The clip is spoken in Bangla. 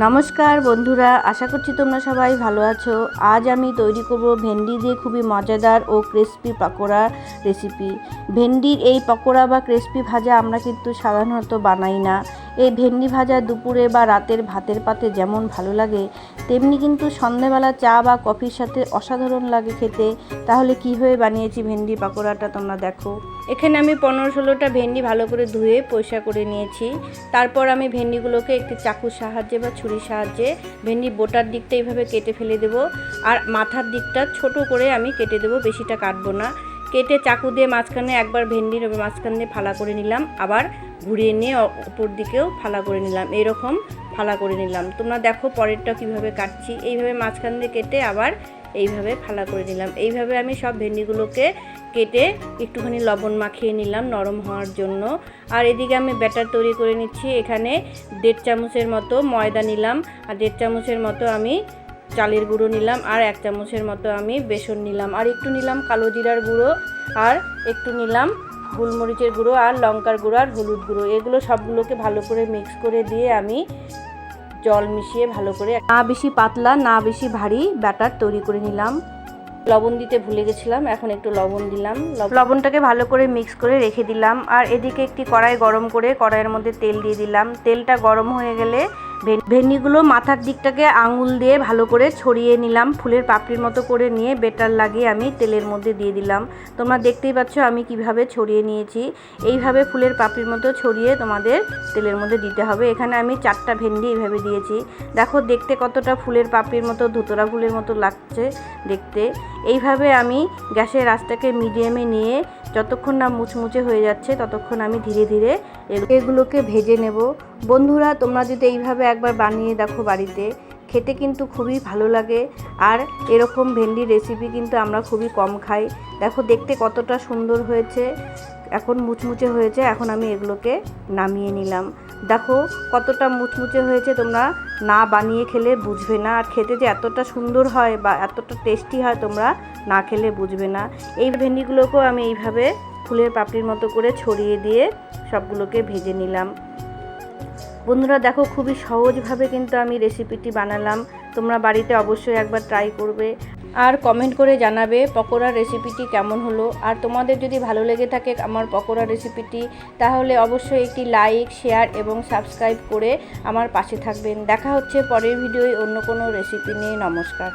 নমস্কার বন্ধুরা, আশা করছি তোমরা সবাই ভালো আছো। আজ আমি তৈরি করব ভেন্ডি দিয়ে খুবই মজাদার ও ক্রিস্পি পকোড়া রেসিপি। ভেন্ডির এই পকোড়া বা ক্রিস্পি ভাজা আমরা কিন্তু সাধারণত বানাই না। এই ভেন্ডি ভাজা দুপুরে বা রাতের ভাতের পাতে যেমন ভালো লাগে, তেমনি কিন্তু সন্ধ্যাবেলা চা বা কফির সাথে অসাধারণ লাগে খেতে। তাহলে কীভাবে বানিয়েছি ভেন্ডি পকোড়াটা তোমরা দেখো। এখানে আমি 15-16টা ভেন্ডি ভালো করে ধুয়ে পরিষ্কার করে নিয়েছি। তারপর আমি ভেন্ডিগুলোকে একটি চাকুর সাহায্যে বা ছুরির সাহায্যে ভেন্ডি বোটার দিকটা এইভাবে কেটে ফেলে দেব, আর মাথার দিকটা ছোট করে আমি কেটে দেবো, বেশিটা কাটবো না। কেটে চাকু দিয়ে মাঝখানে একবার ভেন্ডির মাঝখান দিয়ে ফালা করে নিলাম, আবার ঘুরিয়ে নিয়ে উপর দিকেও ফালা করে নিলাম, এরকম ফালা করে নিলাম। তোমরা দেখো পরেরটা কিভাবে কাটছি। এইভাবে মাঝখান দিয়ে কেটে আবার এইভাবে ফালা করে নিলাম। এইভাবে আমি সব ভেন্ডিগুলোকে কেটে একটুখানি লবণ মাখিয়ে নিলাম নরম হওয়ার জন্য। আর এদিকে আমি ব্যাটার তৈরি করে নিচ্ছি। এখানে 1.5 চামচের মতো ময়দা নিলাম, আর 1.5 চামচের মতো আমি চালের গুঁড়ো নিলাম, আর 1 চামচের মতো আমি বেসন নিলাম, আর একটু নিলাম কালো জিরার গুঁড়ো, আর একটু নিলাম গোলমরিচের গুঁড়ো, আর লঙ্কার গুঁড়ো, আর হলুদ গুঁড়ো। এগুলো সবগুলোকে ভালো করে মিক্স করে দিয়ে আমি জল মিশিয়ে ভালো করে, না বেশি পাতলা না বেশি ভারী ব্যাটার তৈরি করে নিলাম। লবণ দিতে ভুলে গেছিলাম, এখন একটু লবণ দিলাম। লবণটাকে ভালো করে মিক্স করে রেখে দিলাম। আর এদিকে একটি কড়াই গরম করে কড়াইয়ের মধ্যে তেল দিয়ে দিলাম। তেলটা গরম হয়ে গেলে ভেন্ডিগুলো মাথার দিকটাকে আঙুল দিয়ে ভালো করে ছড়িয়ে নিলাম, ফুলের পাপড়ির মতো করে নিয়ে বেটার লাগিয়ে আমি তেলের মধ্যে দিয়ে দিলাম। তোমরা দেখতেই পাচ্ছ আমি কিভাবে ছড়িয়ে নিয়েছি। এইভাবে ফুলের পাপড়ির মতো ছড়িয়ে তোমাদের তেলের মধ্যে দিতে হবে। এখানে আমি 4টা ভেন্ডি এইভাবে দিয়েছি। দেখো দেখতে কতটা ফুলের পাপড়ির মতো, ধুতরা ফুলের মতো লাগছে দেখতে। এইভাবে আমি গ্যাসের আঁচটাকে মিডিয়ামে নিয়ে যতক্ষণ না মুচমুচে হয়ে যাচ্ছে ততক্ষণ আমি ধীরে ধীরে এগুলোকে ভেজে নেব। বন্ধুরা, তোমরা যদি এইভাবে একবার বানিয়ে দেখো বাড়িতে, খেতে কিন্তু খুবই ভালো লাগে। আর এরকম ভেন্ডির রেসিপি কিন্তু আমরা খুবই কম খাই। দেখো দেখতে কতটা সুন্দর হয়েছে, এখন মুচমুচে হয়েছে। এখন আমি এগুলোকে নামিয়ে নিলাম। দেখো কতটা মুচমুচে হয়েছে, তোমরা না বানিয়ে খেলে বুঝবে না। আর খেতে যে এতটা সুন্দর হয় বা এতটা টেস্টি হয় তোমরা না খেলে বুঝবে না। এই ভেন্ডিগুলোকেও আমি এইভাবে ফুলের পাপড়ির মতো করে ছড়িয়ে দিয়ে সবগুলোকে ভেজে নিলাম। বন্ধুরা দেখো খুবই সহজভাবে কিন্তু আমি রেসিপিটি বানালাম। তোমরা বাড়িতে অবশ্যই একবার ট্রাই করবে, আর কমেন্ট করে জানাবে পকোড়ার রেসিপিটি কেমন হলো। আর তোমাদের যদি ভালো লেগে থাকে আমার পকোড়া রেসিপিটি, তাহলে অবশ্যই একটি লাইক, শেয়ার এবং সাবস্ক্রাইব করে আমার পাশে থাকবেন। দেখা হচ্ছে পরের ভিডিওয় অন্য কোনো রেসিপি নিয়ে। নমস্কার।